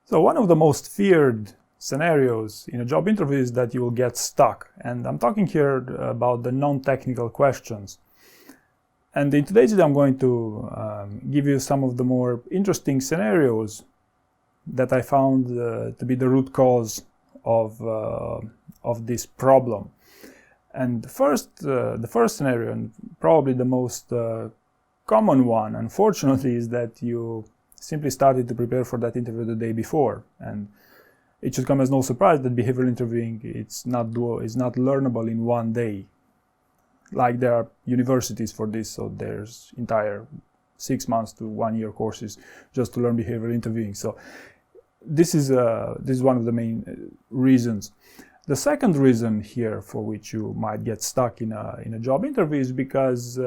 So one of the most feared scenarios in a job interview is that you will get stuck. And I'm talking here about the non-technical questions. And in today's video, I'm going to give you some of the more interesting scenarios that I found to be the root cause of this problem. And the first scenario, and probably the most common one, unfortunately, is that you simply started to prepare for that interview the day before. And it should come as no surprise that behavioral interviewing is not learnable in one day. Like there are universities for this, so there's entire 6 months to 1 year courses just to learn behavioral interviewing. So this is one of the main reasons. The second reason here for which you might get stuck in a job interview is because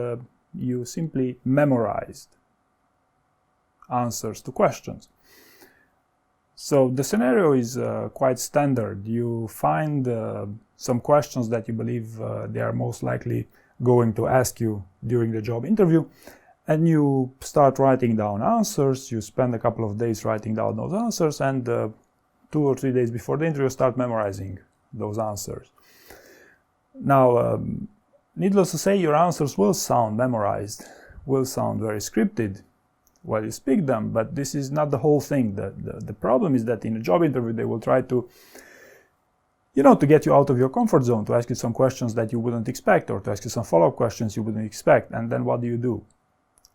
you simply memorized answers to questions. So the scenario is quite standard. You find some questions that you believe they are most likely going to ask you during the job interview, and you start writing down answers. You spend a couple of days writing down those answers, and 2 or 3 days before the interview, start memorizing those answers. Now, needless to say, your answers will sound memorized, will sound very scripted while you speak them, but this is not the whole thing. The problem is that in a job interview, they will try to, to get you out of your comfort zone, to ask you some questions that you wouldn't expect, or to ask you some follow-up questions you wouldn't expect. And then what do?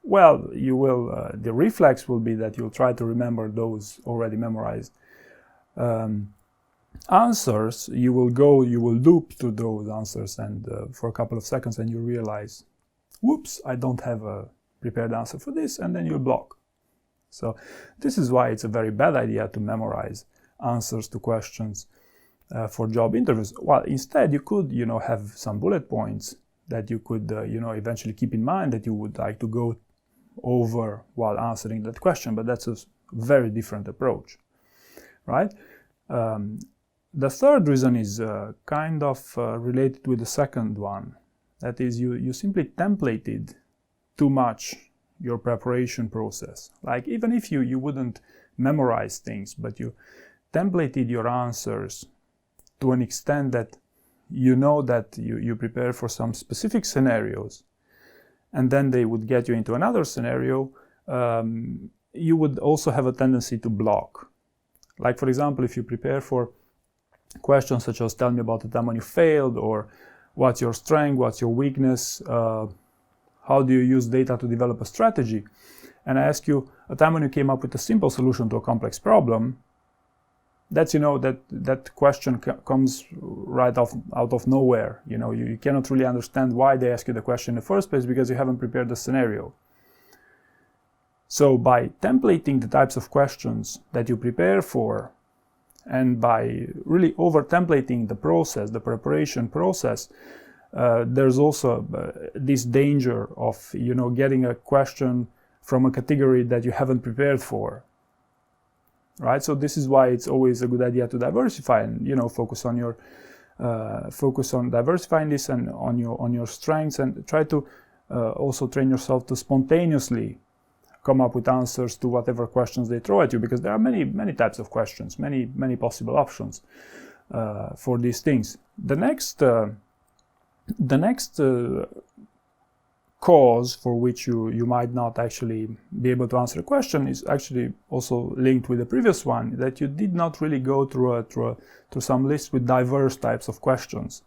Well, the reflex will be that you'll try to remember those already memorized answers. You will loop through those answers and for a couple of seconds, and you realize, whoops, I don't have a prepared answer for this, and then you'll block. So this is why it's a very bad idea to memorize answers to questions for job interviews. Well, instead you could, have some bullet points that you could, eventually keep in mind that you would like to go over while answering that question, but that's a very different approach, right? The third reason is kind of related with the second one. That is, you simply templated too much your preparation process. Like, even if you wouldn't memorize things, but you templated your answers to an extent that that you prepare for some specific scenarios, and then they would get you into another scenario, you would also have a tendency to block. Like, for example, if you prepare for questions such as, tell me about the time when you failed, or what's your strength, what's your weakness, how do you use data to develop a strategy, and I ask you a time when you came up with a simple solution to a complex problem, that's, that question comes right out of nowhere. You cannot really understand why they ask you the question in the first place, because you haven't prepared the scenario. So by templating the types of questions that you prepare for, and by really over-templating the process, the preparation process, there's also this danger of, getting a question from a category that you haven't prepared for, right? So this is why it's always a good idea to diversify and, focus on diversifying this and on your strengths, and try to also train yourself to spontaneously come up with answers to whatever questions they throw at you, because there are many types of questions, many possible options for these things. The next cause for which you might not actually be able to answer a question is actually also linked with the previous one, that you did not really go through some list with diverse types of questions.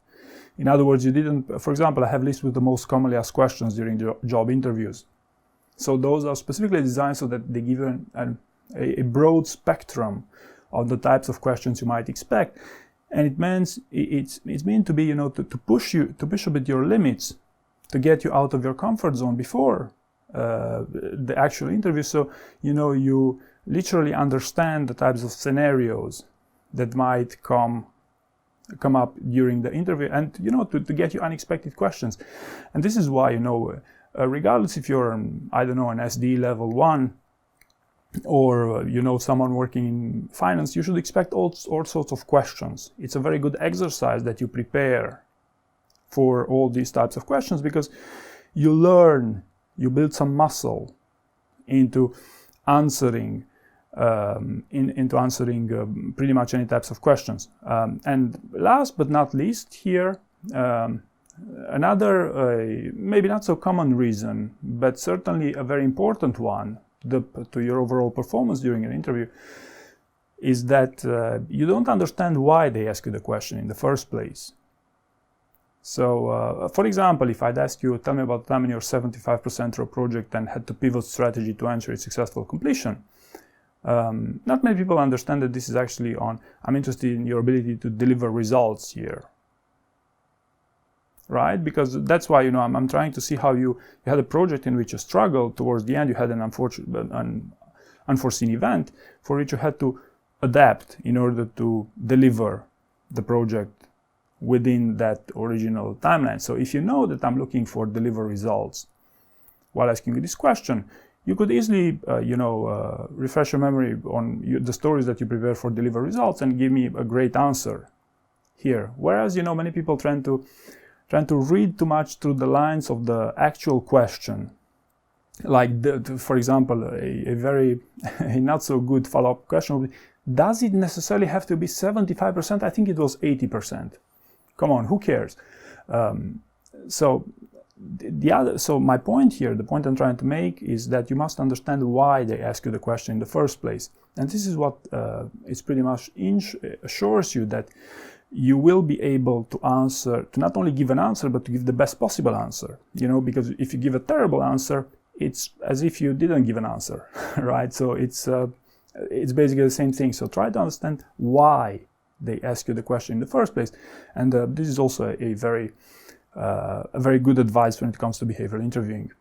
In other words, you didn't, for example, I have lists with the most commonly asked questions during job interviews. So those are specifically designed so that they give you a broad spectrum of the types of questions you might expect. And it's meant to be, to push a bit your limits, to get you out of your comfort zone before the actual interview. So, you literally understand the types of scenarios that might come up during the interview, and, to get you unexpected questions. And this is why, regardless if you're, an SD level 1, or someone working in finance, you should expect all sorts of questions. It's a very good exercise that you prepare for all these types of questions, because you build some muscle into answering into answering pretty much any types of questions. And last but not least here, another maybe not so common reason, but certainly a very important one to your overall performance during an interview, is that you don't understand why they ask you the question in the first place. So, for example, if I'd ask you, tell me about the time when you're 75% through a project and had to pivot strategy to ensure its successful completion, not many people understand that this is actually I'm interested in your ability to deliver results here. Right? Because that's why, I'm trying to see how you had a project in which you struggled. Towards the end, you had an unforeseen event for which you had to adapt in order to deliver the project within that original timeline. So if you know that I'm looking for deliver results while asking you this question, you could easily, refresh your memory on the stories that you prepare for deliver results and give me a great answer here. Whereas, many people trying to read too much through the lines of the actual question. Like, for example, a not so good follow-up question would be, does it necessarily have to be 75%? I think it was 80%. Come on, who cares? So my point here, the point I'm trying to make is that you must understand why they ask you the question in the first place. And this is what it's pretty much assures you that you will be able to not only give an answer, but to give the best possible answer. Because if you give a terrible answer, it's as if you didn't give an answer, right? So it's basically the same thing. So try to understand why they ask you the question in the first place. And this is also a very good advice when it comes to behavioral interviewing.